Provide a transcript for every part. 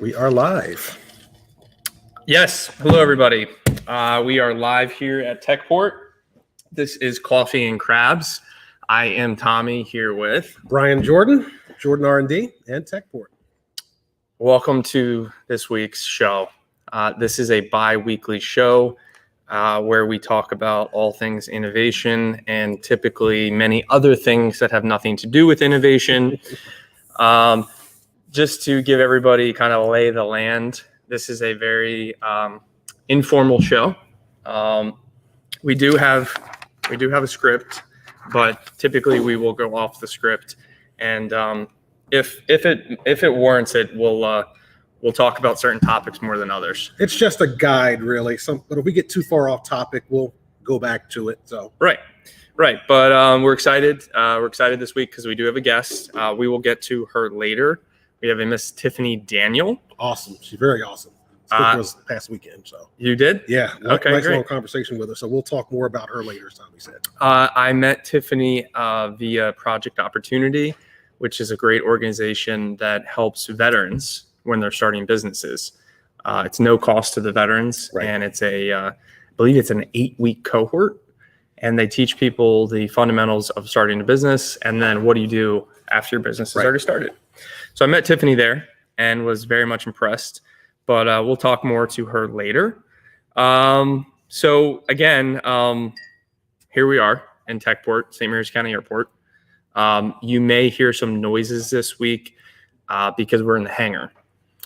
We are live. Yes. Hello, everybody. We are live here at Techport. This is Coffee and Crabs. I am Tommy here with Brian Jordan R&D, and Techport. Welcome to this week's show. This is a bi-weekly show where we talk about all things innovation and typically many other things that have nothing to do with innovation. Just to give everybody kind of lay the land, this is a very informal show. We do have a script, but typically we will go off the script, and if it warrants it, we'll talk about certain topics more than others. It's just a guide, really. But if we get too far off topic, we'll go back to it. So right. But we're excited. We're excited this week because we do have a guest. We will get to her later. We have a Miss Tiffany Daniel. Awesome. She's very awesome. Spoke to us past weekend. So you did? Yeah. Okay. Nice great. long conversation with her. So we'll talk more about her later, as Tommy said. I met Tiffany via Project Opportunity, which is a great organization that helps veterans when they're starting businesses. It's no cost to the veterans, Right. and it's I believe it's an 8-week cohort, and they teach people the fundamentals of starting a business, and then what do you do after your business is Right. already started. So I met Tiffany there and was very much impressed, but we'll talk more to her later. So again, here we are in Techport, St. Mary's County Airport. You may hear some noises this week because we're in the hangar.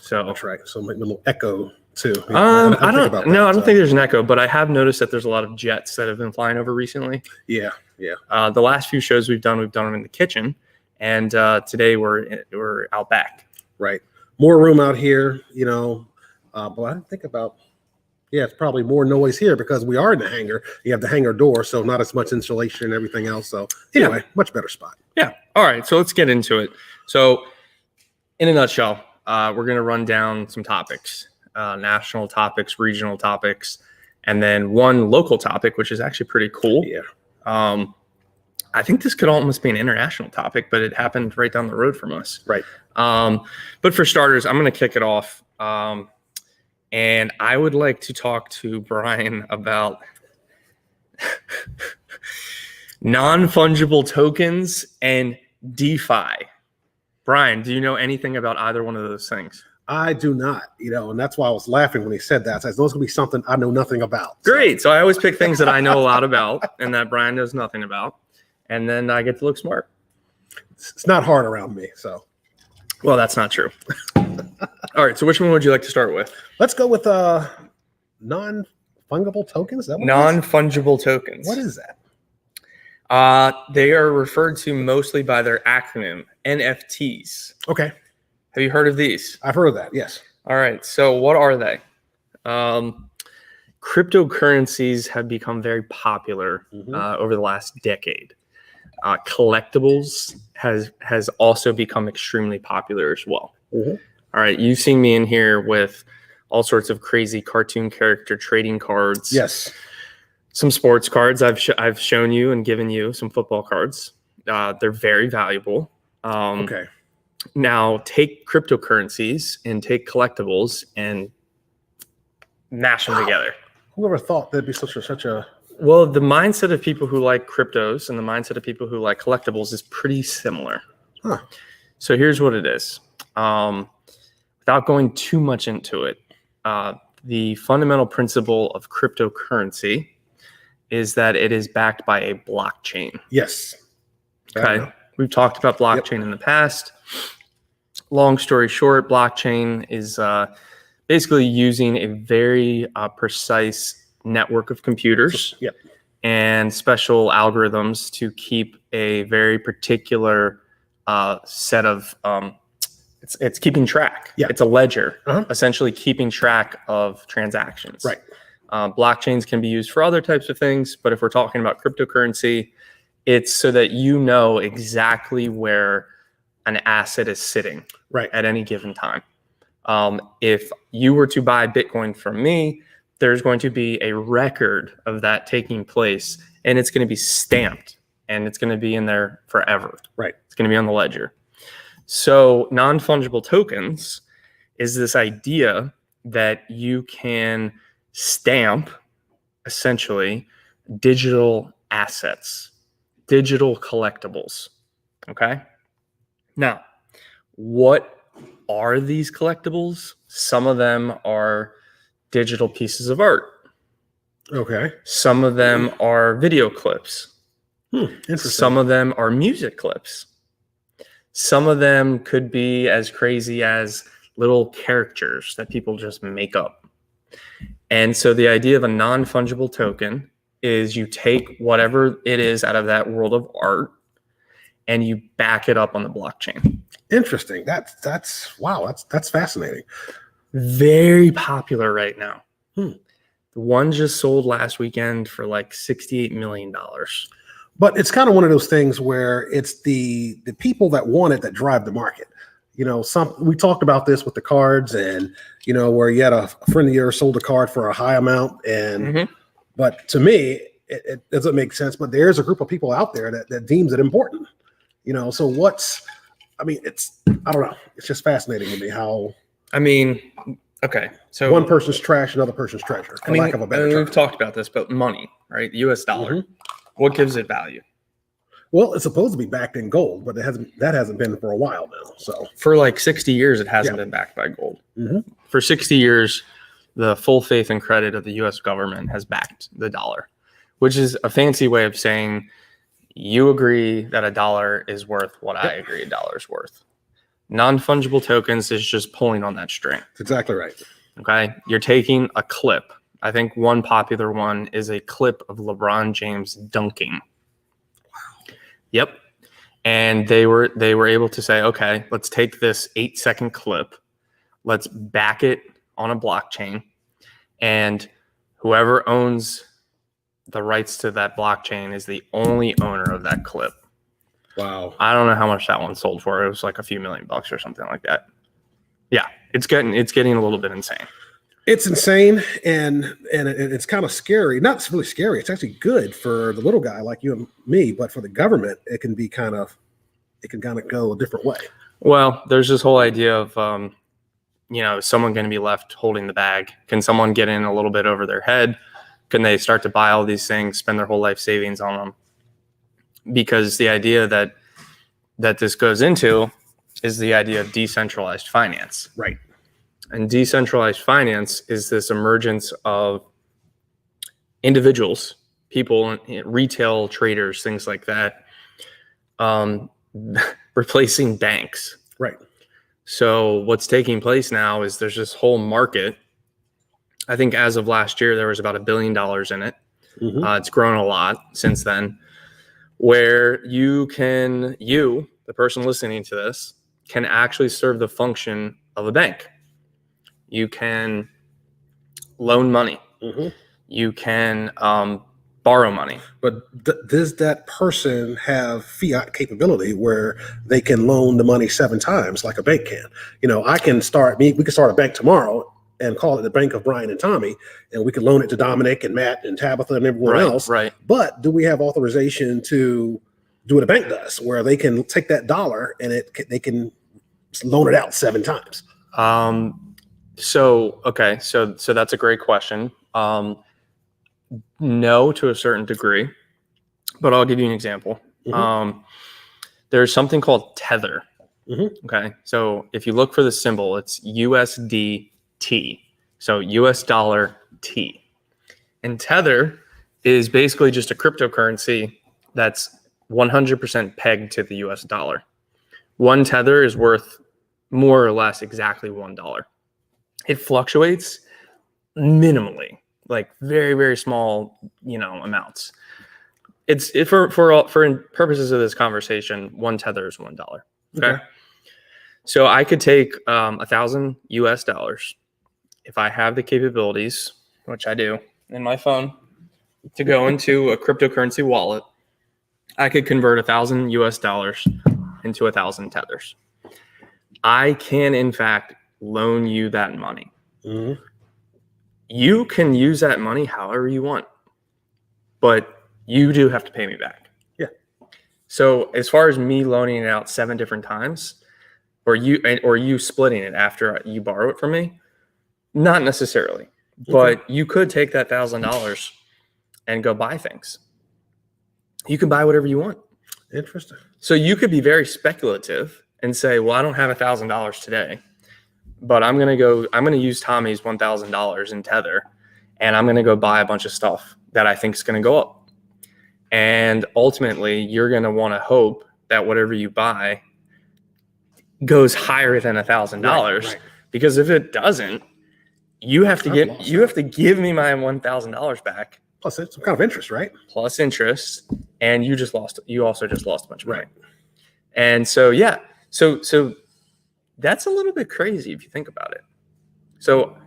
So That's right. So maybe a little echo too. I don't think there's an echo, but I have noticed that there's a lot of jets that have been flying over recently. Yeah. The last few shows we've done them in the kitchen, and today we're out back. Right. More room out here, but I didn't think about, it's probably more noise here because we are in the hangar. You have the hangar door, so not as much insulation and everything else. So anyway, much better spot. Yeah. All right. So let's get into it. So in a nutshell, we're going to run down some topics, national topics, regional topics, and then one local topic, which is actually pretty cool. Yeah. I think this could almost be an international topic, but it happened right down the road from us. Right. But for starters, I'm going to kick it off. And I would like to talk to Brian about non-fungible tokens and DeFi. Brian, do you know anything about either one of those things? I do not, and that's why I was laughing when he said that. So those going to be something I know nothing about. Great. So I always pick things that I know a lot about and that Brian knows nothing about. And then I get to look smart. It's not hard around me. So, well, that's not true. All right. So which one would you like to start with? Let's go with non-fungible tokens. Is that what non-fungible tokens. What is that? They are referred to mostly by their acronym, NFTs. Okay. Have you heard of these? I've heard of that. Yes. All right. So what are they? Cryptocurrencies have become very popular over the last decade. Collectibles has also become extremely popular as well. Mm-hmm. All right. You've seen me in here with all sorts of crazy cartoon character trading cards. Yes. Some sports cards. I've shown you and given you some football cards. They're very valuable. Okay. Now take cryptocurrencies and take collectibles and mash them together. Whoever thought that'd be such a Well, the mindset of people who like cryptos and the mindset of people who like collectibles is pretty similar. Huh. So here's what it is. Without going too much into it, the fundamental principle of cryptocurrency is that it is backed by a blockchain. Yes. Okay. We've talked about blockchain in the past. Long story short, blockchain is basically using a very precise network of computers and special algorithms to keep a very particular set of it's keeping track. Yeah. It's a ledger, essentially keeping track of transactions. Right. Blockchains can be used for other types of things, but if we're talking about cryptocurrency, it's so that you know exactly where an asset is sitting at any given time. If you were to buy Bitcoin from me, there's going to be a record of that taking place, and it's going to be stamped, and it's going to be in there forever. Right. It's going to be on the ledger. So non-fungible tokens is this idea that you can stamp essentially digital assets, digital collectibles. Okay. Now, what are these collectibles? Some of them are digital pieces of art. Okay. Some of them are video clips. Interesting. Some of them are music clips. Some of them could be as crazy as little characters that people just make up. And so the idea of a non-fungible token is you take whatever it is out of that world of art and you back it up on the blockchain. Interesting. That's wow. That's fascinating. Very popular right now. The one just sold last weekend for like $68 million. But it's kind of one of those things where it's the people that want it that drive the market. We talked about this with the cards, and where you had a friend of yours sold a card for a high amount, and but to me it doesn't make sense. But there's a group of people out there that deems it important. So I don't know. It's just fascinating to me how. Okay, so one person's trash, another person's treasure. For lack of a better term. We've talked about this, but money, right? The U.S. dollar. What gives it value? Well, it's supposed to be backed in gold, but that hasn't been for a while now. So for like 60 years, it hasn't been backed by gold. For 60 years, the full faith and credit of the U.S. government has backed the dollar, which is a fancy way of saying you agree that a dollar is worth what I agree a dollar is worth. Non-fungible tokens is just pulling on that string. That's exactly right. Okay. You're taking a clip. I think one popular one is a clip of LeBron James dunking. Wow. Yep. And they were able to say, okay, let's take this 8-second clip. Let's back it on a blockchain. And whoever owns the rights to that blockchain is the only owner of that clip. Wow. I don't know how much that one sold for. It was like a few $1 million or something like that. Yeah, it's getting a little bit insane. It's insane, and it's kind of scary. Not really scary. It's actually good for the little guy like you and me, but for the government, it can kind of go a different way. Well, there's this whole idea of is someone going to be left holding the bag? Can someone get in a little bit over their head? Can they start to buy all these things, spend their whole life savings on them? Because the idea that this goes into is the idea of decentralized finance. Right. And decentralized finance is this emergence of individuals, people, retail traders, things like that, replacing banks. Right. So what's taking place now is there's this whole market. I think as of last year, there was about $1 billion in it. It's grown a lot since then, where the person listening to this, can actually serve the function of a bank. You can loan money. You can borrow money. But does that person have fiat capability where they can loan the money 7 times like a bank can? We can start a bank tomorrow and call it the Bank of Brian and Tommy, and we could loan it to Dominic and Matt and Tabitha and everyone else. Right. But do we have authorization to do what a bank does, where they can take that dollar and they can loan it out 7 times? So that's a great question. No, to a certain degree, but I'll give you an example. There's something called Tether. Okay. So if you look for the symbol, it's USDT. So US dollar T. And Tether is basically just a cryptocurrency that's 100% pegged to the US dollar. One Tether is worth more or less exactly $1. It fluctuates minimally, like very, very small, amounts. For purposes of this conversation, 1 Tether is $1. Okay. So I could take $1,000 US if I have the capabilities, which I do in my phone, to go into a cryptocurrency wallet. I could convert $1,000 US into 1,000 Tethers. I can, in fact, loan you that money. You can use that money however you want, but you do have to pay me back. Yeah. So as far as me loaning it out 7 different times, or you splitting it after you borrow it from me? Not necessarily, but you could take that $1,000 and go buy things. You can buy whatever you want. Interesting. So you could be very speculative and say, well, I don't have $1,000 today, but I'm going to use Tommy's $1,000 in Tether, and I'm going to go buy a bunch of stuff that I think is going to go up. And ultimately, you're going to want to hope that whatever you buy goes higher than $1,000, right. because if it doesn't, you have to give me my $1,000 back. Plus some kind of interest, right? Plus interest, and you also just lost a bunch of money. Right. And so so that's a little bit crazy if you think about it. So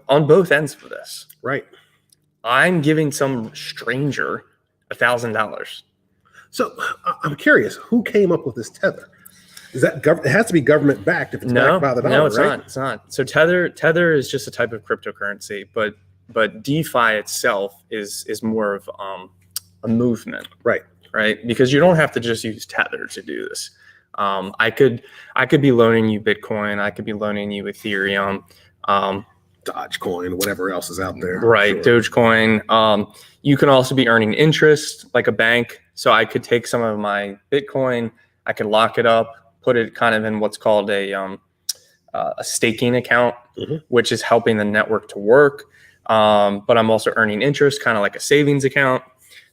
on both ends of this, right? I'm giving some stranger $1,000. So I'm curious, who came up with this Tether? Is that it has to be government backed if it's backed by the dollar? No, it's right? not. It's not. So Tether is just a type of cryptocurrency, but DeFi itself is more of a movement, right? Because you don't have to just use Tether to do this. I could be loaning you Bitcoin. I could be loaning you Ethereum, Dogecoin, whatever else is out there. Right, sure. Dogecoin. You can also be earning interest like a bank. So I could take some of my Bitcoin, I could lock it up, put it kind of in what's called a staking account, which is helping the network to work. But I'm also earning interest, kind of like a savings account.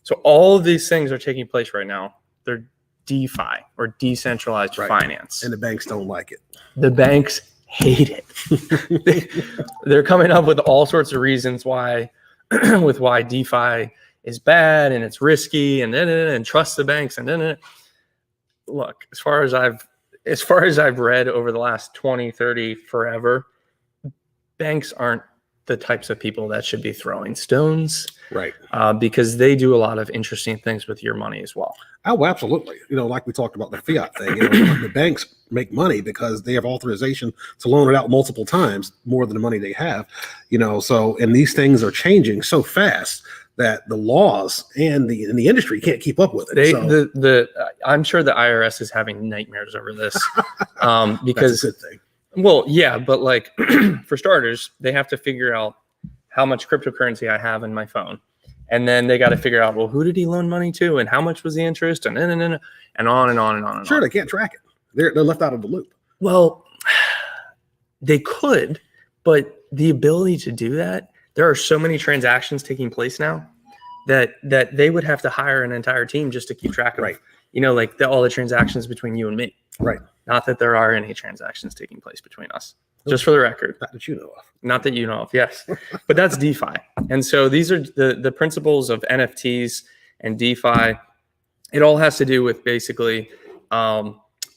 So all of these things are taking place right now. They're DeFi or decentralized finance. And the banks don't like it. The banks hate it. They're coming up with all sorts of reasons why DeFi is bad and it's risky and trust the banks and look, as far as I've read over the last 20, 30, forever, banks aren't the types of people that should be throwing stones, right? Because they do a lot of interesting things with your money as well. Oh, absolutely. Like we talked about the fiat thing, the banks make money because they have authorization to loan it out multiple times, more than the money they have, so, and these things are changing so fast that the laws and the industry can't keep up with it. I'm sure the IRS is having nightmares over this, because that's a good thing. Well, yeah, but like for starters, they have to figure out how much cryptocurrency I have in my phone. And then they got to figure out, well, who did he loan money to and how much was the interest and on and on and on and on. Sure, they can't track it. They're left out of the loop. Well, they could, but the ability to do that, there are so many transactions taking place now that they would have to hire an entire team just to keep track of, like all the transactions between you and me. Right. Not that there are any transactions taking place between us, just for the record. Not that you know of. Not that you know of, yes. But that's DeFi. And so these are the principles of NFTs and DeFi. It all has to do with basically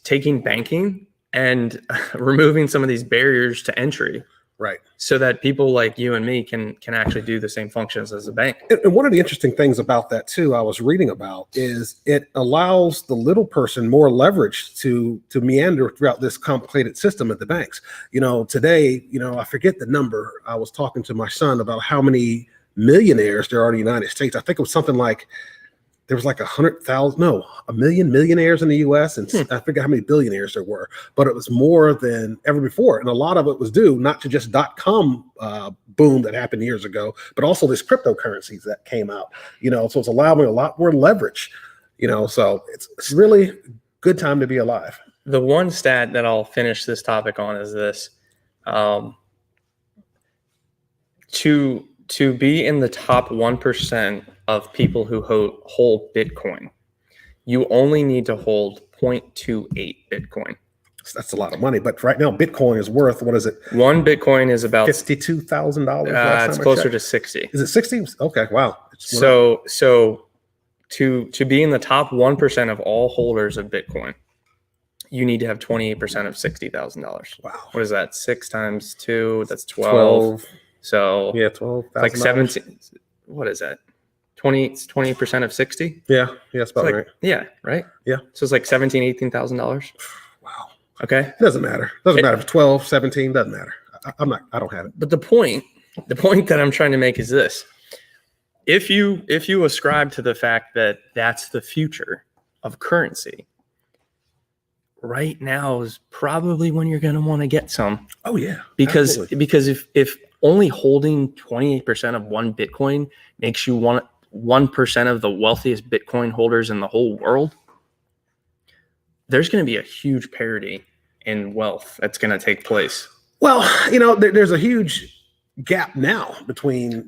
taking banking and removing some of these barriers to entry. Right. So that people like you and me can actually do the same functions as a bank. And one of the interesting things about that too, I was reading about, is it allows the little person more leverage to meander throughout this complicated system at the banks. Today, I forget the number. I was talking to my son about how many millionaires there are in the United States. I think it was something like, there was like 1 million millionaires in the US, and I forget how many billionaires there were, but it was more than ever before. And a lot of it was due not to just .com boom that happened years ago, but also this cryptocurrencies that came out, so it's allowing a lot more leverage, so it's really a good time to be alive. The one stat that I'll finish this topic on is this, to be in the top 1% of people who hold Bitcoin, you only need to hold 0.28 Bitcoin. That's a lot of money, but right now Bitcoin is worth, what is it? One Bitcoin is about $52,000. It's closer to 60. Is it 60? Okay, wow. So to be in the top 1% of all holders of Bitcoin, you need to have 28% of $60,000. Wow. What is that? 6 times 2, that's 12. So yeah, 12,000. Like 17. What is that? 20% of 60? Yeah, it's about right. Yeah, right? Yeah. So it's like $18,000. Wow. Okay. It doesn't matter. Doesn't matter if 12, 17, doesn't matter. I don't have it. But the point that I'm trying to make is this. If you ascribe to the fact that that's the future of currency, right now is probably when you're going to want to get some. Oh yeah, because absolutely. if only holding 28% of one Bitcoin makes you 1% of the wealthiest Bitcoin holders in the whole world, there's going to be a huge parity in wealth that's going to take place. Well, there's a huge gap now between,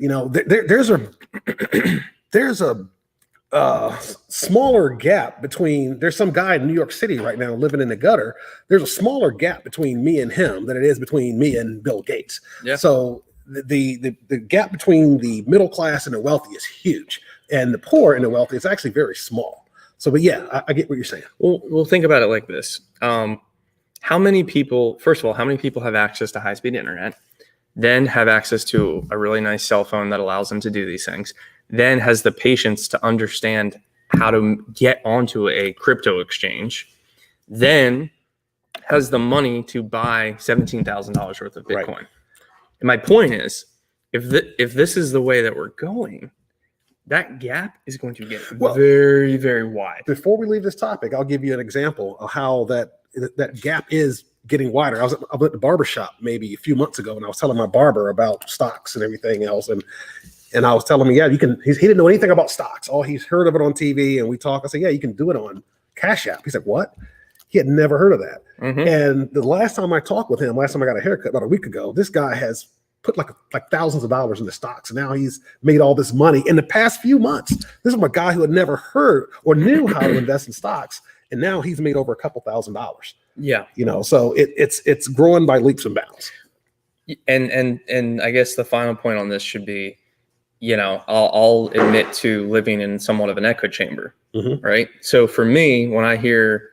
there's a smaller gap between, there's some guy in New York City right now living in the gutter. There's a smaller gap between me and him than it is between me and Bill Gates. Yeah. So the gap between the middle class and the wealthy is huge, and the poor and the wealthy is actually very small. So, but yeah, I get what you're saying. We'll think about it like this. How many people have access to high-speed internet, then have access to a really nice cell phone that allows them to do these things, then has the patience to understand how to get onto a crypto exchange, then has the money to buy $17,000 worth of Bitcoin. Right. And my point is, if this is the way that we're going, that gap is going to get very, very wide. Before we leave this topic, I'll give you an example of how that gap is getting wider. I was at the barber shop maybe a few months ago, and I was telling my barber about stocks and everything else, and I was telling him, he didn't know anything about stocks. All he's heard of it on TV, and we talk. I said, yeah, you can do it on Cash App. He's like, what? He had never heard of that. Mm-hmm. And the last time I talked with him, last time I got a haircut about a week ago, this guy has put like thousands of dollars in the stocks. And now he's made all this money in the past few months. This is a guy who had never heard or knew how to invest in stocks. And now he's made over a couple $1,000s. Yeah. So it's growing by leaps and bounds. And I guess the final point on this should be, I'll admit to living in somewhat of an echo chamber, mm-hmm. right? So for me, when I hear,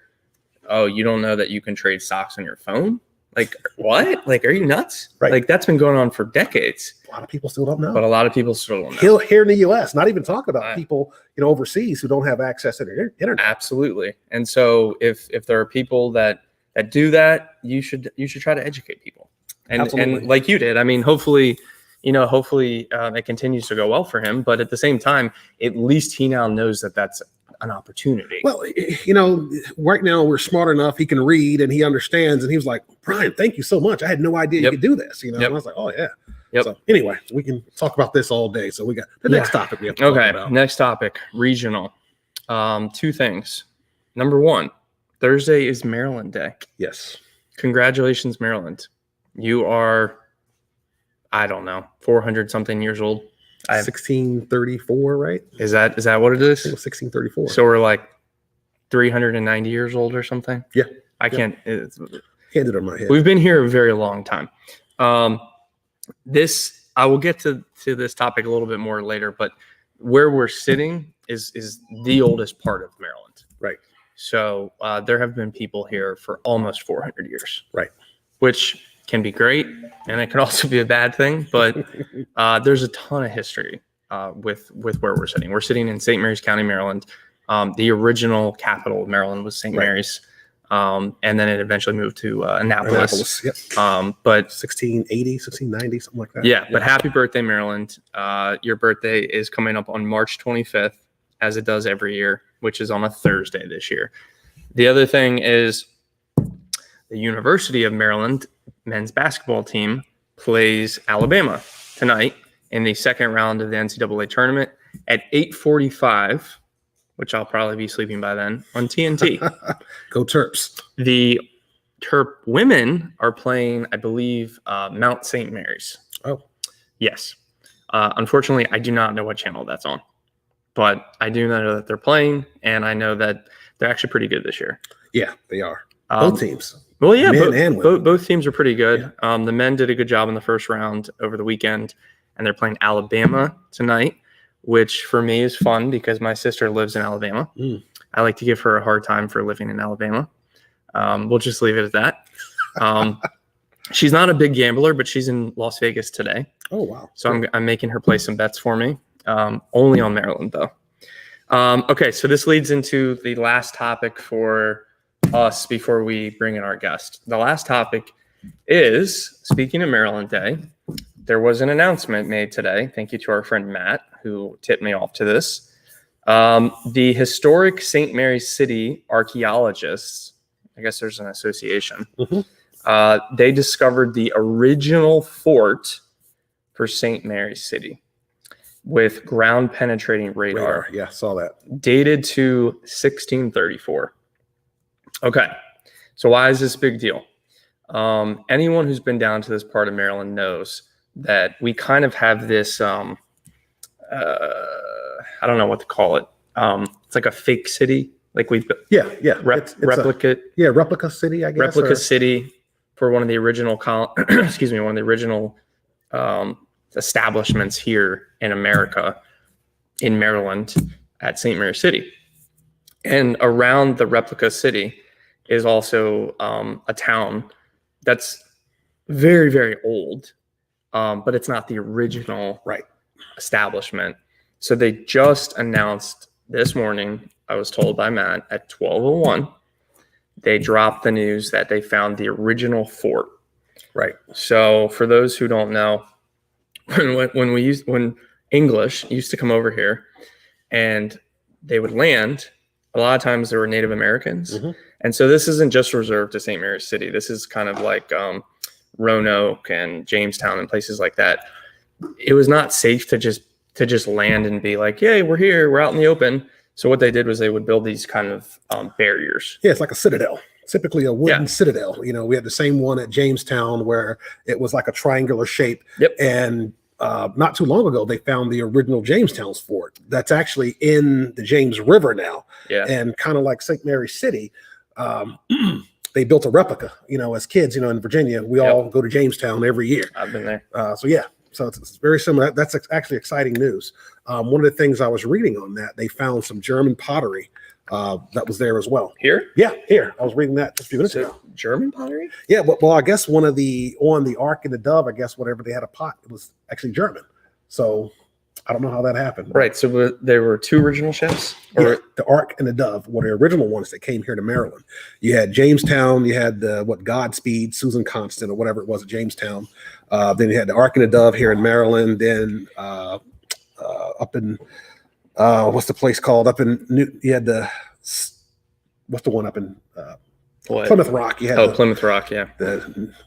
oh, you don't know that you can trade stocks on your phone? Like, what? Like, are you nuts? Right. Like, that's been going on for decades. A lot of people still don't know. But a lot of people still don't know. Here in the U.S., not even talking about people, overseas who don't have access to the internet. Absolutely. And so if there are people that do that, you should try to educate people. And like you did, I mean, hopefully it continues to go well for him. But at the same time, at least he now knows that that's an opportunity. Well, right now we're smart enough. He can read and he understands. And he was like, Brian, thank you so much. I had no idea you could do this. And I was like, oh yeah. Yep. So anyway, we can talk about this all day. So we got the next topic we have to talk about. Next topic, regional. Two things. Number one, Thursday is Maryland Day. Yes. Congratulations, Maryland. You are, I don't know, 400 something years old. 1634, right? Is that what it is? I think it was 1634. So we're like 390 years old or something? Yeah. I can't. Can't do it on my head. We've been here a very long time. I will get to this topic a little bit more later, but where we're sitting is the oldest part of Maryland. Right. So there have been people here for almost 400 years. Right. Which can be great, and it can also be a bad thing, but there's a ton of history with where we're sitting. We're sitting in St. Mary's County, Maryland. The original capital of Maryland was St. Mary's, and then it eventually moved to Annapolis. Yep. But 1680, 1690, something like that. Yeah, but happy birthday, Maryland. Your birthday is coming up on March 25th, as it does every year, which is on a Thursday this year. The other thing is the University of Maryland men's basketball team plays Alabama tonight in the second round of the NCAA tournament at 8:45, which I'll probably be sleeping by then, on TNT. Go Terps. The Terp women are playing, I believe, Mount St. Mary's. Oh. Yes. Unfortunately, I do not know what channel that's on, but I do know that they're playing, and I know that they're actually pretty good this year. Yeah, they are. Both teams. Well, yeah, Men and both teams are pretty good. Yeah. The men did a good job in the first round over the weekend, and they're playing Alabama tonight, which for me is fun because my sister lives in Alabama. I like to give her a hard time for living in Alabama. We'll just leave it at that. She's not a big gambler, but she's in Las Vegas today. Oh, wow. So I'm making her play some bets for me, only on Maryland, though. Okay, so this leads into the last topic for us before we bring in our guest. The last topic is, speaking of Maryland Day, there was an announcement made today. Thank you to our friend Matt, who tipped me off to this. The historic St. Mary's City archaeologists, I guess there's an association. Mm-hmm. They discovered the original fort for St. Mary's City with ground penetrating radar. Yeah, saw that. Dated to 1634. Okay, so why is this a big deal? Anyone who's been down to this part of Maryland knows that we kind of have this, I don't know what to call it. It's like a fake city. Like we've replica city, I guess. Replica city for one of the original one of the original establishments here in America, in Maryland, at St. Mary's City. And around the replica city is also a town that's very, very old, but it's not the original establishment. So they just announced this morning, I was told by Matt, at 12:01, they dropped the news that they found the original fort. Right. So for those who don't know, when English used to come over here and they would land, a lot of times there were Native Americans. Mm-hmm. And so this isn't just reserved to St. Mary's City. This is kind of like Roanoke and Jamestown and places like that. It was not safe to just land and be like, yay, we're here, we're out in the open. So what they did was they would build these kind of barriers. Yeah, it's like a citadel, typically a wooden citadel. You know, we had the same one at Jamestown where it was like a triangular shape. Yep. And not too long ago, they found the original Jamestown's fort that's actually in the James River now. Yeah. And kind of like St. Mary's City, they built a replica. You know, as kids, you know, in Virginia, we all go to Jamestown every year. I've been there. So it's very similar. That's actually exciting news. One of the things I was reading on that, they found some German pottery that was there as well. Here? Yeah, here. I was reading that just a few minutes ago. German pottery? Yeah, well, I guess on the Ark and the Dove, I guess whatever they had a pot, it was actually German. So I don't know how that happened. Right. So there were two original ships? Or the Ark and the Dove were the original ones that came here to Maryland. You had Jamestown, you had Godspeed, Susan Constant, or whatever it was at Jamestown. Then you had the Ark and the Dove here in Maryland. Then up in what's the place called? Up in you had what's the one up in Plymouth Rock? You had Plymouth Rock, yeah.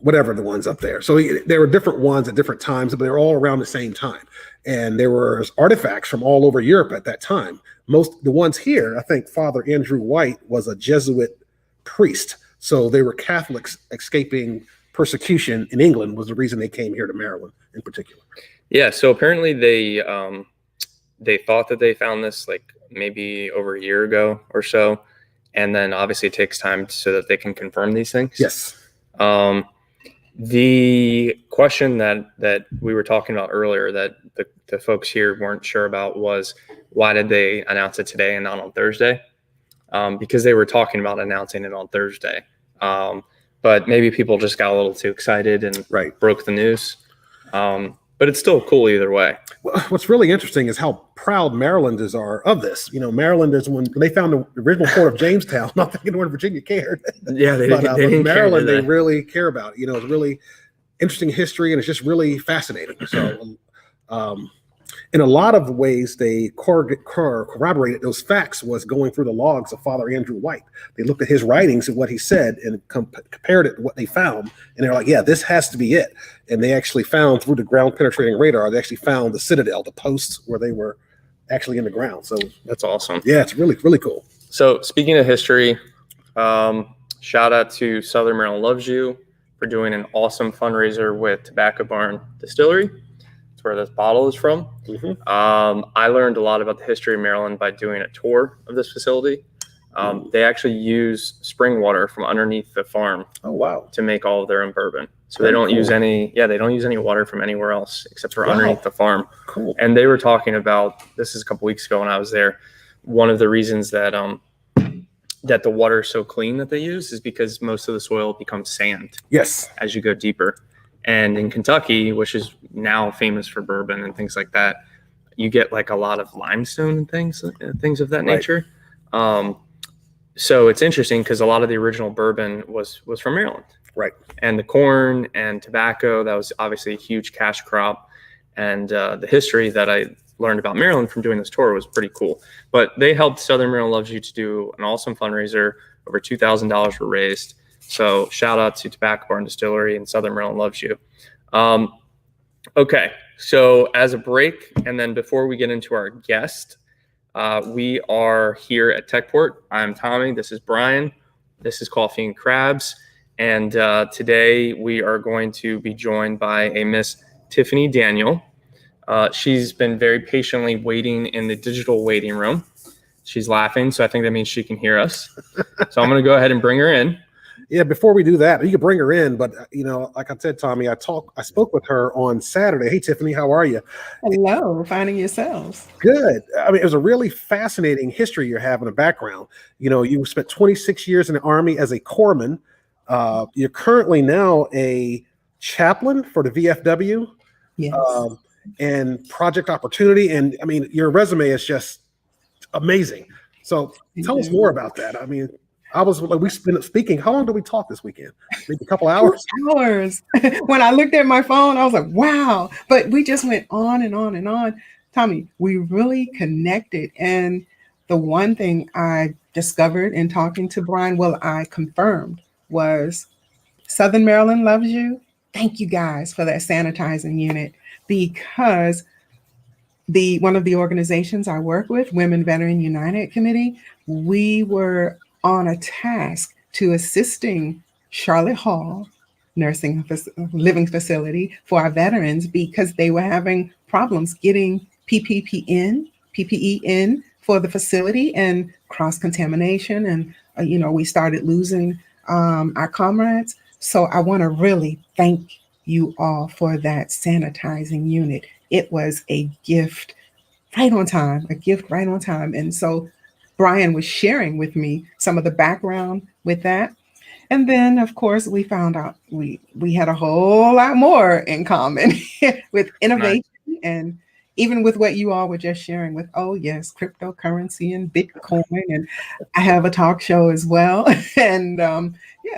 Whatever the ones up there. So there were different ones at different times, but they were all around the same time. And there were artifacts from all over Europe at that time. The ones here, I think Father Andrew White was a Jesuit priest. So they were Catholics escaping persecution in England was the reason they came here to Maryland in particular. Yeah. So apparently they thought that they found this like maybe over a year ago or so. And then obviously it takes time so that they can confirm these things. Yes. The question that we were talking about earlier that the folks here weren't sure about was why did they announce it today and not on Thursday? Because they were talking about announcing it on Thursday. But maybe people just got a little too excited and broke the news. But it's still cool either way. Well, what's really interesting is how proud Marylanders are of this. You know, Marylanders, when they found the original port of Jamestown, not thinking Northern Virginia cared. Yeah, they didn't Maryland, care, they really care about it. You know, it's really interesting history, and it's just really fascinating. So, in a lot of ways, they corroborated those facts was going through the logs of Father Andrew White. They looked at his writings and what he said and compared it to what they found. And they're like, yeah, this has to be it. And they actually found through the ground penetrating radar, they actually found the citadel, the posts where they were actually in the ground. So that's awesome. Yeah, it's really, really cool. So speaking of history, shout out to Southern Maryland Loves You for doing an awesome fundraiser with Tobacco Barn Distillery. Where this bottle is from. Mm-hmm. I learned a lot about the history of Maryland by doing a tour of this facility. They actually use spring water from underneath the farm. Oh, wow. To make all of their own bourbon. So they don't use any water from anywhere else except for underneath the farm. Cool. And they were talking about, this is a couple weeks ago when I was there, one of the reasons that that the water is so clean that they use is because most of the soil becomes sand. Yes. As you go deeper. And in Kentucky, which is now famous for bourbon and things like that, you get like a lot of limestone and things of that nature. So it's interesting because a lot of the original bourbon was from Maryland. Right. And the corn and tobacco, that was obviously a huge cash crop. And the history that I learned about Maryland from doing this tour was pretty cool. But they helped Southern Maryland Loves You to do an awesome fundraiser Over $2,000 were raised. So shout out to Tobacco Bar and Distillery, and Southern Maryland loves you. Okay, so as a break, and then before we get into our guest, we are here at Techport. I'm Tommy. This is Brian. This is Coffee and Crabs. And today we are going to be joined by a Miss Tiffany Daniel. She's been very patiently waiting in the digital waiting room. She's laughing, so I think that means she can hear us. So I'm going to go ahead and bring her in. Yeah, before we do that, you can bring her in, but like I said, Tommy, I spoke with her on Saturday. Hey, Tiffany, how are you? Hello, finding yourselves. Good. I mean, it was a really fascinating history you have in a background. You spent 26 years in the Army as a corpsman. You're currently now a chaplain for the VFW. Yes. And Project Opportunity. And I mean, your resume is just amazing. So tell us more about that. I mean, we've been speaking. How long did we talk this weekend? Maybe a couple hours? 2 hours. When I looked at my phone, I was like, wow. But we just went on and on and on. Tommy, we really connected. And the one thing I discovered in talking to Brian, I confirmed, was Southern Maryland loves you. Thank you guys for that sanitizing unit, because one of the organizations I work with, Women Veteran United Committee, we were on a task to assisting Charlotte Hall living facility for our veterans, because they were having problems getting PPE in for the facility, and cross-contamination. And, we started losing our comrades. So I want to really thank you all for that sanitizing unit. It was a gift right on time, And so Brian was sharing with me some of the background with that. And then, of course, we found out we had a whole lot more in common with innovation. Nice. And even with what you all were just sharing with, cryptocurrency and Bitcoin. And I have a talk show as well. And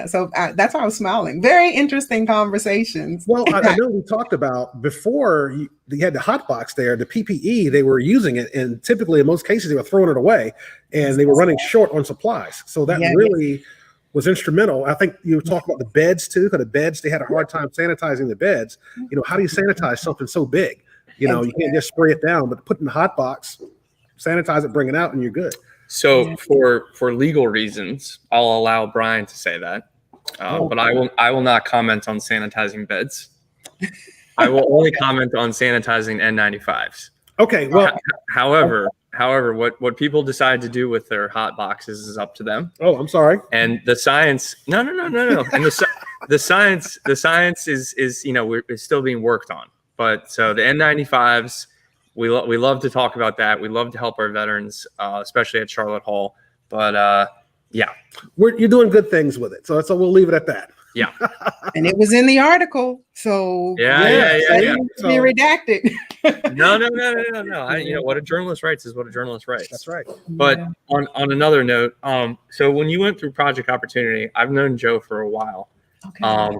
so that's why I was smiling. Very interesting conversations. Well, I know we talked about before you had the hot box there, the PPE, they were using it. And typically, in most cases, they were throwing it away, and they were running short on supplies. So that really was instrumental. I think you talked about the beds too, because the beds, they had a hard time sanitizing the beds. How do you sanitize something so big? You can't just spray it down, but put it in the hot box, sanitize it, bring it out, and you're good. So for legal reasons, I'll allow Brian to say that, but I will not comment on sanitizing beds. I will only comment on sanitizing N95s. Okay. Well, however, what people decide to do with their hot boxes is up to them. Oh, I'm sorry. And the science, no. And the science is it's still being worked on. But so the N95s, we love to talk about that. We love to help our veterans, especially at Charlotte Hall. But you're doing good things with it. So we'll leave it at that. Yeah. And it was in the article. So yeah. So, be redacted. No. What a journalist writes is what a journalist writes. That's right. But on another note, so when you went through Project Opportunity, I've known Joe for a while. Okay.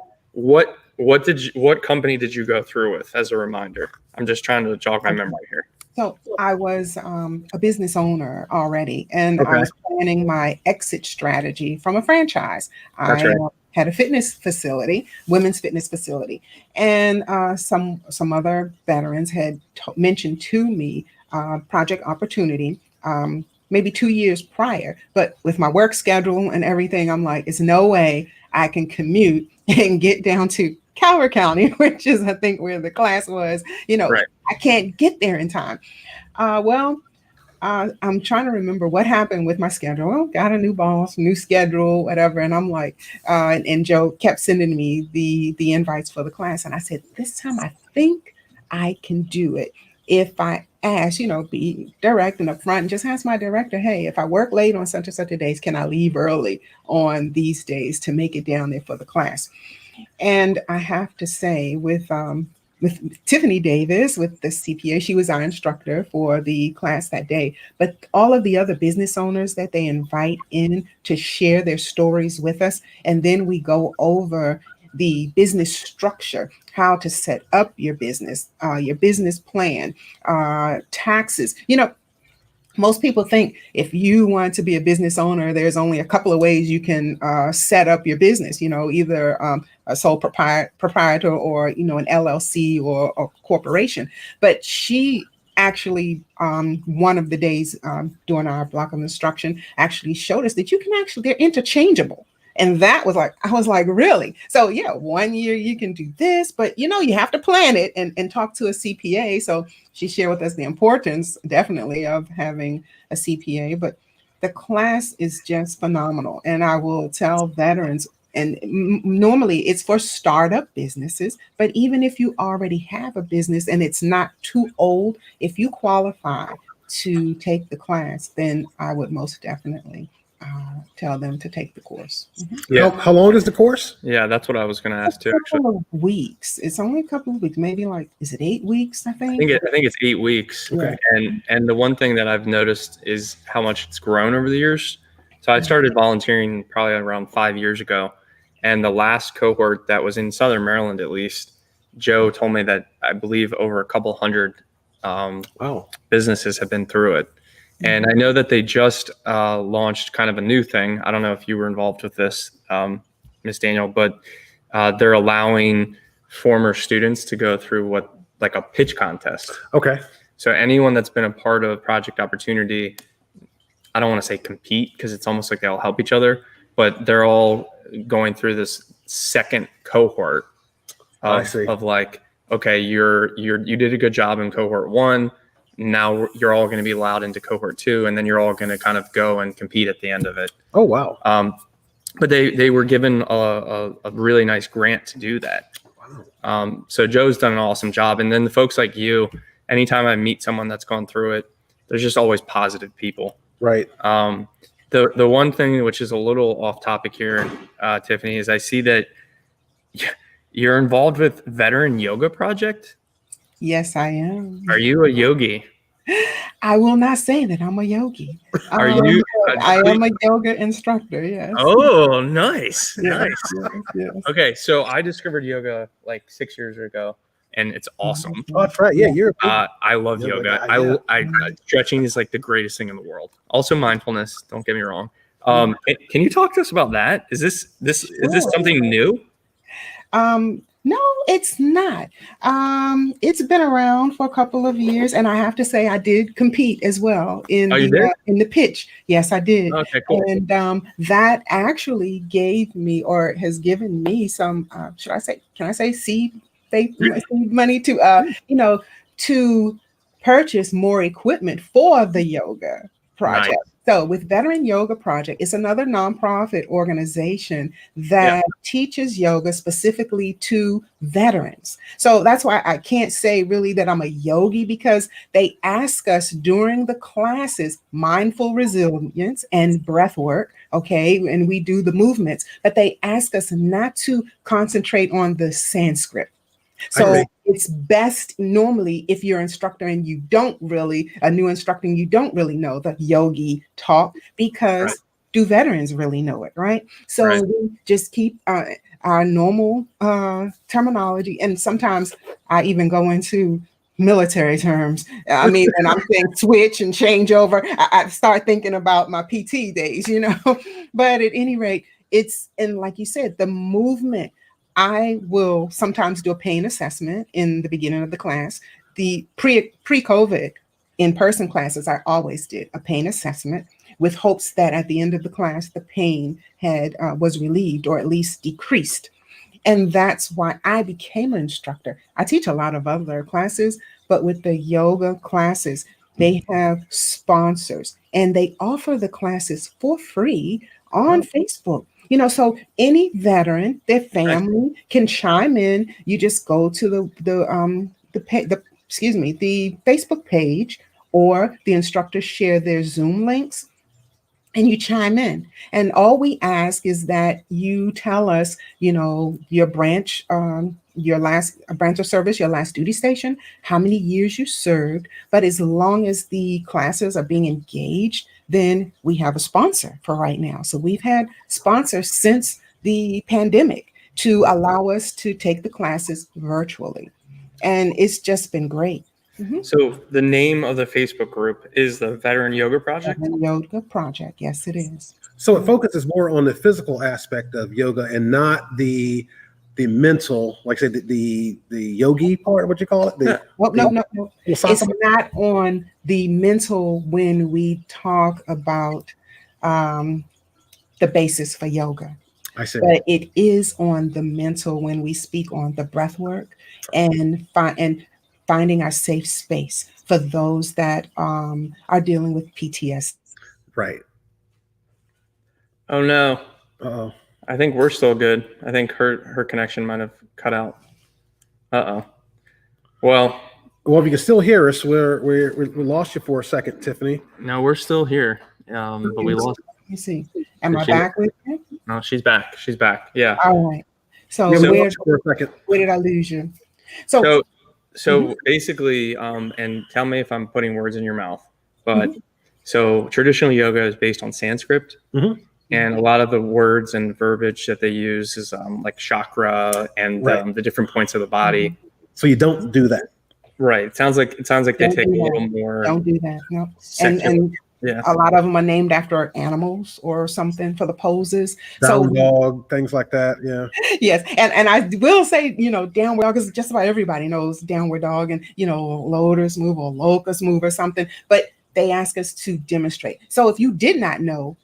What company did you go through with, as a reminder? I'm just trying to jog my memory here. So I was a business owner already, and I was planning my exit strategy from a franchise. I had a fitness facility, women's fitness facility, and some other veterans had mentioned to me Project Opportunity maybe 2 years prior. But with my work schedule and everything, I'm like, it's no way I can commute and get down to Calvert County, which is, I think, where the class was. I can't get there in time. I'm trying to remember what happened with my schedule. Well, got a new boss, new schedule, whatever. And I'm like, and Joe kept sending me the invites for the class. And I said, this time I think I can do it. If I ask, be direct and upfront, and just ask my director, hey, if I work late on such and such days, can I leave early on these days to make it down there for the class? And I have to say, with Tiffany Davis, with the CPA, she was our instructor for the class that day. But all of the other business owners that they invite in to share their stories with us, and then we go over the business structure, how to set up your business plan, taxes. most people think if you want to be a business owner, there's only a couple of ways you can set up your business, either a sole proprietor or, an LLC or a corporation. But she actually, one of the days during our block of instruction, actually showed us that they're interchangeable. And that was I was like, really? So yeah, 1 year you can do this, but you have to plan it and talk to a CPA. So she shared with us the importance, definitely, of having a CPA. But the class is just phenomenal. And I will tell veterans, and normally it's for startup businesses, but even if you already have a business and it's not too old, if you qualify to take the class, then I would most definitely tell them to take the course. Yeah. How long is the course? Yeah, that's what I was going to ask too. A couple of weeks. It's only a couple of weeks. Maybe is it 8 weeks? I think it's 8 weeks. Okay. And the one thing that I've noticed is how much it's grown over the years. So I started volunteering probably around 5 years ago, and the last cohort that was in Southern Maryland, at least, Joe told me that I believe over a couple hundred businesses have been through it. And I know that they just launched kind of a new thing. I don't know if you were involved with this, Ms. Daniel, but they're allowing former students to go through a pitch contest. Okay. So anyone that's been a part of Project Opportunity, I don't want to say compete because it's almost like they all help each other, but they're all going through this second cohort of okay, you did a good job in cohort 1. Now you're all going to be allowed into cohort 2, and then you're all going to kind of go and compete at the end of it. Oh, wow. But they were given a really nice grant to do that. Wow. So Joe's done an awesome job. And then the folks like you, anytime I meet someone that's gone through it, there's just always positive people. Right. The one thing which is a little off topic here, Tiffany, is I see that you're involved with Veteran Yoga Project. Yes, I am. Are you a yogi? I will not say that I'm a yogi. Are you? I am a yoga instructor. Yes. Oh, nice. Yes, Nice. yes. Okay, so I discovered yoga like 6 years ago, and it's awesome. Oh, that's right. Yeah, you're. I love yoga. I stretching is like the greatest thing in the world. Also mindfulness. Don't get me wrong. Can you talk to us about that? Is this something new? No, it's not. It's been around for a couple of years, and I have to say I did compete as well in the pitch. Yes, I did. Okay, cool. And that actually gave me, or has given me, some. Can I say seed money to to purchase more equipment for the yoga project. Nice. So with Veteran Yoga Project, it's another nonprofit organization that teaches yoga specifically to veterans. So that's why I can't say really that I'm a yogi, because they ask us during the classes mindful resilience and breath work, okay, and we do the movements, but they ask us not to concentrate on the Sanskrit. So it's best normally if you're an instructor and you don't really know the yogi talk, because do veterans really know it, right? So we just keep our normal terminology. And sometimes I even go into military terms. I mean, when I'm saying switch and change over, I start thinking about my PT days, But at any rate, and like you said, the movement. I will sometimes do a pain assessment in the beginning of the class. The pre-COVID in-person classes, I always did a pain assessment with hopes that at the end of the class, the pain was relieved or at least decreased. And that's why I became an instructor. I teach a lot of other classes, but with the yoga classes, they have sponsors and they offer the classes for free on Facebook. So any veteran, their family can chime in. You just go to the Facebook page, or the instructors share their Zoom links, and you chime in. And all we ask is that you tell us, your branch, your last branch of service, your last duty station, how many years you served. But as long as the classes are being engaged, then we have a sponsor for right now. So we've had sponsors since the pandemic to allow us to take the classes virtually. And it's just been great. So the name of the Facebook group is the Veteran Yoga Project? Veteran Yoga Project, yes, it is. So it focuses more on the physical aspect of yoga and not the mental, like say the yogi part, what you call it? No. It's not on the mental when we talk about the basis for yoga. I see. But it is on the mental when we speak on the breath work and finding our safe space for those that are dealing with PTSD. Right. Oh no. Uh-oh. I think we're still good. I think her connection might have cut out. Uh-oh. Well, if you can still hear us, we lost you for a second, Tiffany. No, we're still here. But we lost. Let me see. Am I back with you? No, she's back. She's back. Yeah. All right. So where did I lose you? So basically, and tell me if I'm putting words in your mouth, but so traditional yoga is based on Sanskrit. And a lot of the words and verbiage that they use is like chakra and the different points of the body. So you don't do that. Right. It sounds like they take a little more. Don't do that. No. And yeah, a lot of them are named after animals or something for the poses. Down dog, things like that. Yeah. Yes. And I will say, downward dog, because just about everybody knows downward dog and, lotus move or locust move or something. But they ask us to demonstrate. So if you did not know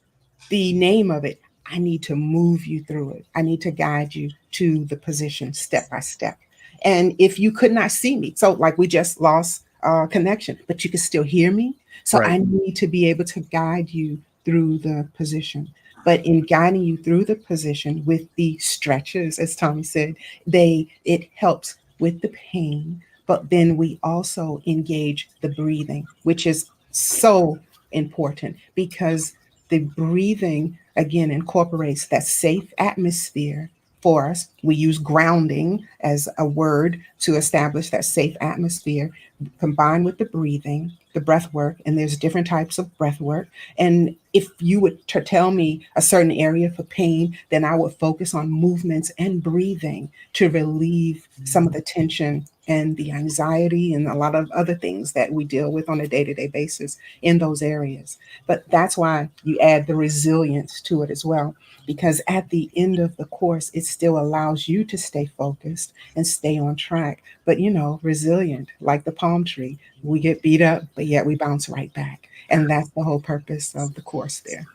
the name of it, I need to move you through it. I need to guide you to the position step by step. And if you could not see me, so like we just lost connection, but you can still hear me. So I need to be able to guide you through the position. But in guiding you through the position with the stretches, as Tommy said, it helps with the pain. But then we also engage the breathing, which is so important because the breathing, again, incorporates that safe atmosphere for us. We use grounding as a word to establish that safe atmosphere, combined with the breathing, the breath work, and there's different types of breath work. And if you would tell me a certain area for pain, then I would focus on movements and breathing to relieve some of the tension and the anxiety and a lot of other things that we deal with on a day-to-day basis in those areas. But that's why you add the resilience to it as well, because at the end of the course, it still allows you to stay focused and stay on track. But, resilient, like the palm tree, we get beat up, but yet we bounce right back. And that's the whole purpose of the course there.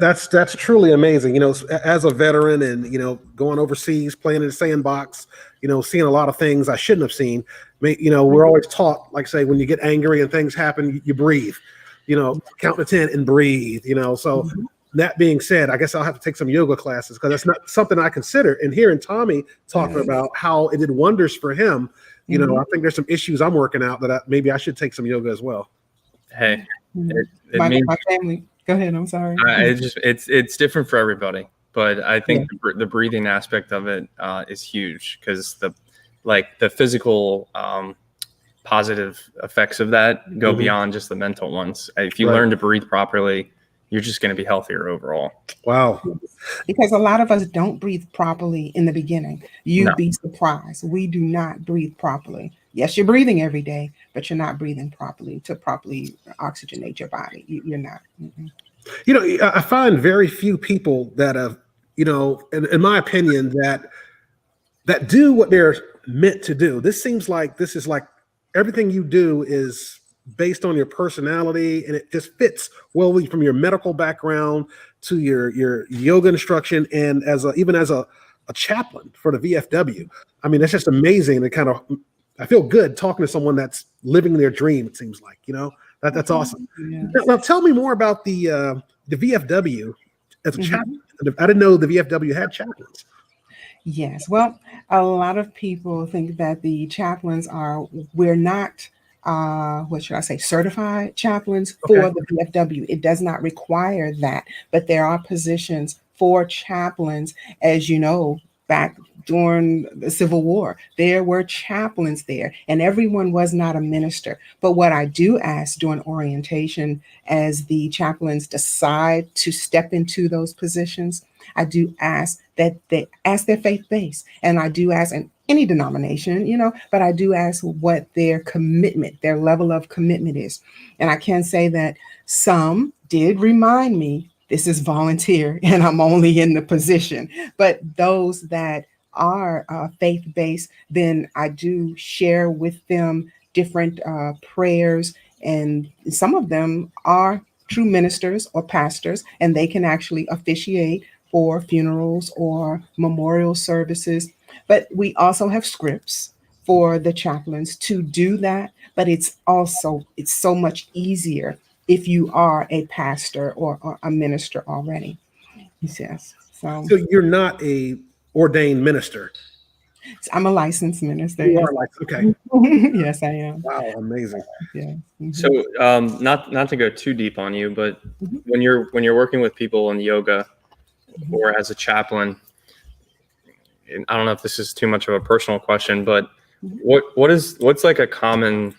That's truly amazing. As a veteran and, going overseas, playing in the sandbox, seeing a lot of things I shouldn't have seen. We're always taught, like say, when you get angry and things happen, you breathe, count to 10 and breathe, So that being said, I guess I'll have to take some yoga classes because that's not something I consider. And hearing Tommy talking about how it did wonders for him, I think there's some issues I'm working out that maybe I should take some yoga as well. Hey, my family. Go ahead. I'm sorry. It's different for everybody, but I think the breathing aspect of it is huge because the physical positive effects of that go beyond just the mental ones. If you learn to breathe properly, you're just going to be healthier overall. Wow. Because a lot of us don't breathe properly in the beginning. You'd be surprised. We do not breathe properly. Yes, you're breathing every day, but you're not breathing properly to properly oxygenate your body. You're not. I find very few people that have, in my opinion, that do what they're meant to do. This is like everything you do is based on your personality, and it just fits well from your medical background to your yoga instruction, and even as a chaplain for the VFW. I mean, it's just amazing to kind of. I feel good talking to someone that's living their dream. It seems like that's awesome. Yeah. Now, tell me more about the VFW as a chaplain. I didn't know the VFW had chaplains. Yes, well, a lot of people think that the chaplains we're not. Certified chaplains for the VFW. It does not require that, but there are positions for chaplains. As you know, back during the Civil War, there were chaplains there, and everyone was not a minister. But what I do ask during orientation, as the chaplains decide to step into those positions, I do ask that they ask their faith base, and I do ask, and any denomination, but I do ask what their commitment, their level of commitment is. And I can say that some did remind me, this is volunteer and I'm only in the position. But those that are faith-based, then I do share with them different prayers. And some of them are true ministers or pastors, and they can actually officiate for funerals or memorial services. But we also have scripts for the chaplains to do that. But it's so much easier if you are a pastor or a minister already. Yes. So you're not a ordained minister. I'm a licensed minister. You Yes. are licensed. Okay. Yes, I am. Wow, amazing. Yeah. Mhm. So not to go too deep on you, but Mhm. when you're working with people in yoga or as a chaplain, and I don't know if this is too much of a personal question, but what's like a common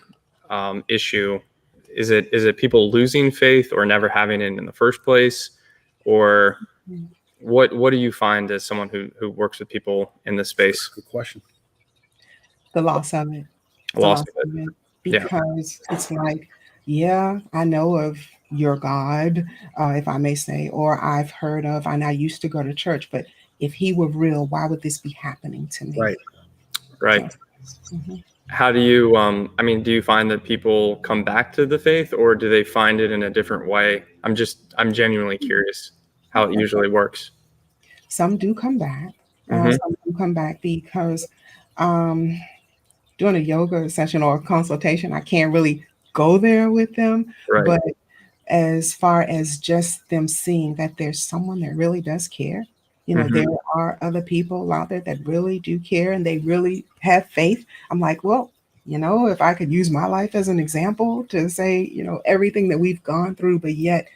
issue? Is it people losing faith or never having it in the first place, or what do you find as someone who works with people in this space? Good question. The loss of it. Loss of it. Because it's like, yeah, I know of your God, if I may say, or I've heard of, and I used to go to church, but if he were real, why would this be happening to me? Right. So, mhm. How do you do you find that people come back to the faith, or do they find it in a different way? I'm genuinely curious how it usually works. Some do come back. Mhm. Some do come back because doing a yoga session or a consultation, I can't really go there with them. Right. But as far as just them seeing that there's someone that really does care, Mhm. there are other people out there that really do care and they really have faith. I'm like, well, if I could use my life as an example to say, everything that we've gone through, but yet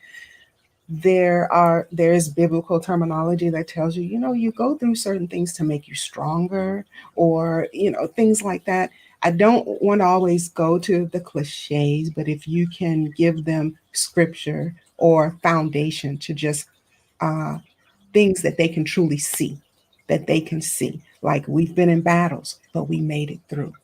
there's biblical terminology that tells you, you go through certain things to make you stronger, or things like that. I don't want to always go to the cliches, but if you can give them scripture or foundation to just things that they can truly see, that they can see, like we've been in battles, but we made it through,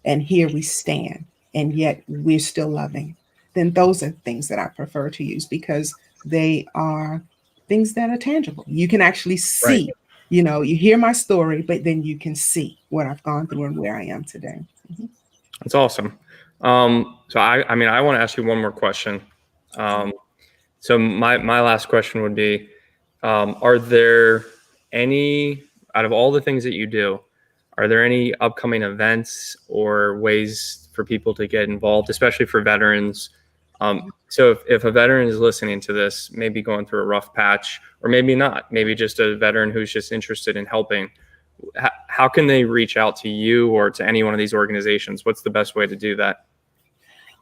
and here we stand, and yet we're still loving, then those are things that I prefer to use because they are things that are tangible. You can actually see, you hear my story, but then you can see what I've gone through and where I am today. Mhm. That's awesome. So I want to ask you one more question. So my last question would be, are there any, out of all the things that you do, are there any upcoming events or ways for people to get involved, especially for veterans? So if a veteran is listening to this, maybe going through a rough patch, or maybe not, maybe just a veteran who's just interested in helping, how can they reach out to you or to any one of these organizations? What's the best way to do that?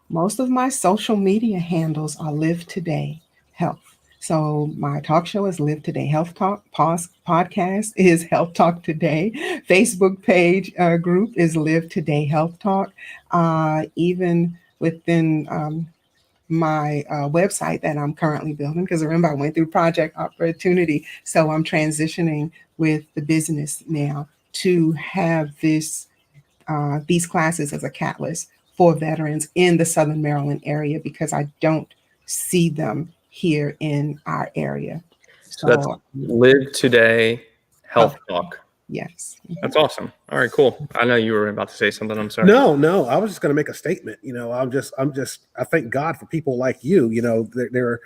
Most of my social media handles are Live Today Health. So my talk show is Live Today Health Talk. Podcast is Health Talk Today. Facebook page group is Live Today Health Talk. Even within my website that I'm currently building, because remember I went through Project Opportunity, so I'm transitioning with the business now to have these classes as a catalyst for veterans in the Southern Maryland area, because I don't see them here in our area. So that's Live Today Health Talk. Yes. That's awesome. All right, cool. I know you were about to say something. I'm sorry. No, I was just going to make a statement. I thank God for people like you. There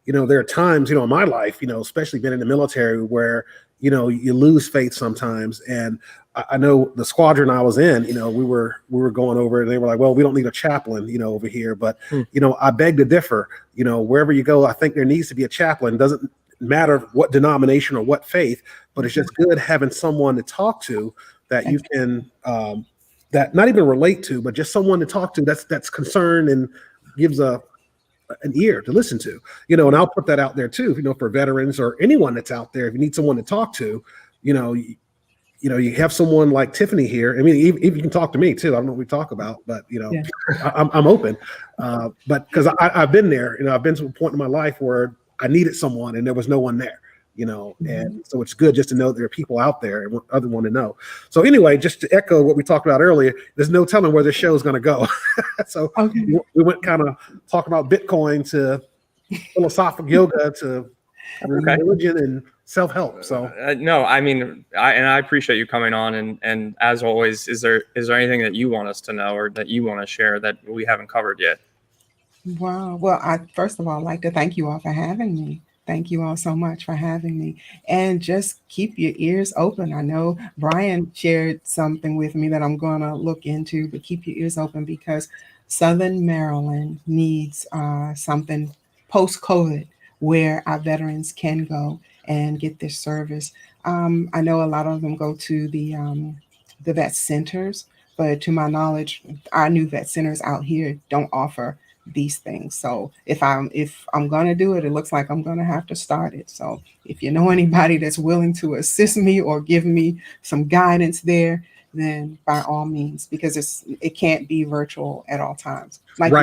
are times, in my life, especially being in the military, where, you lose faith sometimes. And I know the squadron I was in, we were going over and they were like, well, we don't need a chaplain, over here. But, I beg to differ. Wherever you go, I think there needs to be a chaplain. Doesn't matter what denomination or what faith, but it's just good having someone to talk to that you can, that not even relate to, but just someone to talk to that's concerned and gives an ear to listen to, and I'll put that out there too, for veterans or anyone that's out there. If you need someone to talk to, you have someone like Tiffany here. I mean, even you can talk to me too. I don't know what we talk about, but I'm open. But because I've been there, I've been to a point in my life where I needed someone and there was no one there, and so it's good just to know there are people out there and other want to know. So anyway, just to echo what we talked about earlier, there's no telling where this show is going to go. So we went kind of talking about Bitcoin to philosophical yoga to religion and self-help. So no, I mean, I appreciate you coming on, and as always, is there anything that you want us to know or that you want to share that we haven't covered yet? Wow. Well, I first of all like to thank you all for having me. Thank you all so much for having me. And just keep your ears open. I know Brian shared something with me that I'm going to look into, but keep your ears open because Southern Maryland needs something post-COVID where our veterans can go and get this service. I know a lot of them go to the vet centers, but to my knowledge, our new vet centers out here don't offer these things. So if I'm gonna do it, it looks like I'm gonna have to start it. So if you know anybody that's willing to assist me or give me some guidance there, then by all means, because it can't be virtual at all times. Like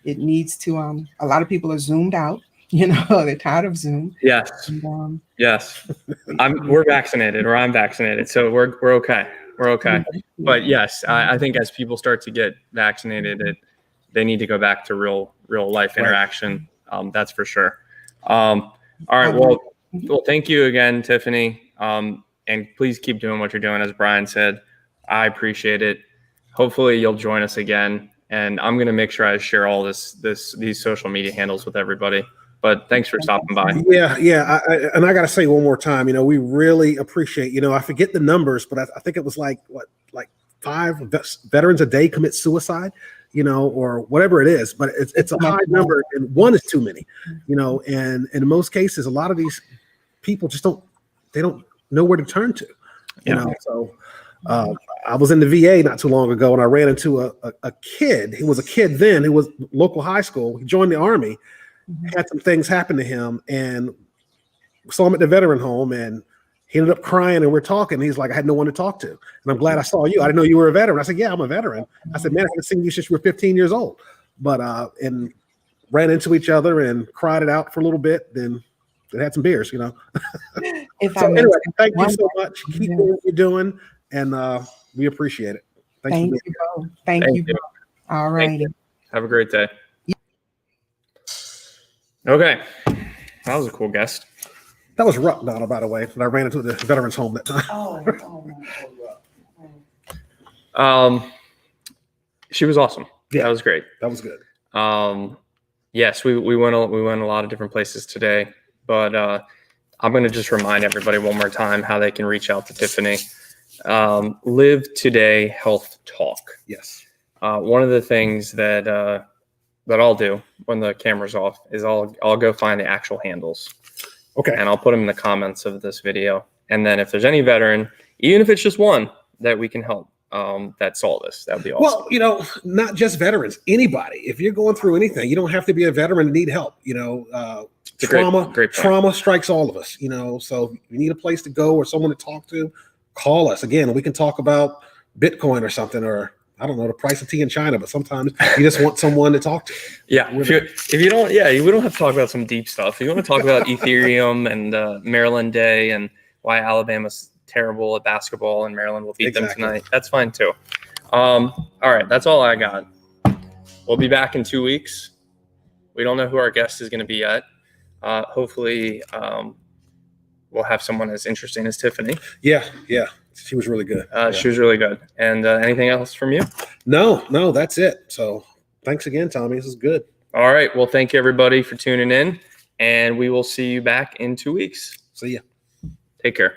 it needs to. A lot of people are zoomed out. They're tired of Zoom. Yes. And, yes. We're vaccinated, or I'm vaccinated, so we're okay. We're okay. But yes, I think as people start to get vaccinated, they need to go back to real life interaction. That's for sure. All right. Well, thank you again, Tiffany. And please keep doing what you're doing. As Brian said, I appreciate it. Hopefully you'll join us again. And I'm going to make sure I share all these social media handles with everybody. But thanks for stopping by. Yeah. I got to say one more time, we really appreciate, I forget the numbers, but I think it was like 5 veterans a day commit suicide, or whatever it is, but it's a high number and one is too many, and in most cases, a lot of these people just don't know where to turn to, so I was in the VA not too long ago and I ran into a kid. He was a kid then, he was local high school. He joined the Army, had some things happen to him and saw him at the veteran home and he ended up crying and we're talking. He's like, I had no one to talk to. And I'm glad I saw you. I didn't know you were a veteran. I said, yeah, I'm a veteran. I said, man, I haven't seen you since you were 15 years old. But, and ran into each other and cried it out for a little bit. Then they had some beers, So anyway, thank you so much. Keep doing what you're doing. And we appreciate it. Thank you both. Thank you both. All righty. Have a great day. Okay. That was a cool guest. That was Ruck, Donna, by the way. And I ran into the veterans home that time. She was awesome. Yeah, that was great. That was good. Yes, we went a lot of different places today, but I'm going to just remind everybody one more time how they can reach out to Tiffany. Live Today Health Talk. Yes. One of the things that I'll do when the camera's off is I'll go find the actual handles. Okay. And I'll put them in the comments of this video. And then if there's any veteran, even if it's just one that we can help that saw this, that'd be awesome. Well, not just veterans, anybody. If you're going through anything, you don't have to be a veteran to need help. Trauma strikes all of us, so if you need a place to go or someone to talk to, call us. Again, we can talk about Bitcoin or something, or I don't know, the price of tea in China, but sometimes you just want someone to talk to. Yeah. If you don't, we don't have to talk about some deep stuff. If you want to talk about Ethereum and Maryland Day and why Alabama's terrible at basketball and Maryland will beat them tonight, that's fine too. All right. That's all I got. We'll be back in 2 weeks. We don't know who our guest is going to be yet. Hopefully we'll have someone as interesting as Tiffany. Yeah. She was really good. She was really good. And anything else from you? No, that's it. So thanks again, Tommy. This is good. All right. Well, thank you everybody for tuning in, and we will see you back in 2 weeks. See ya. Take care.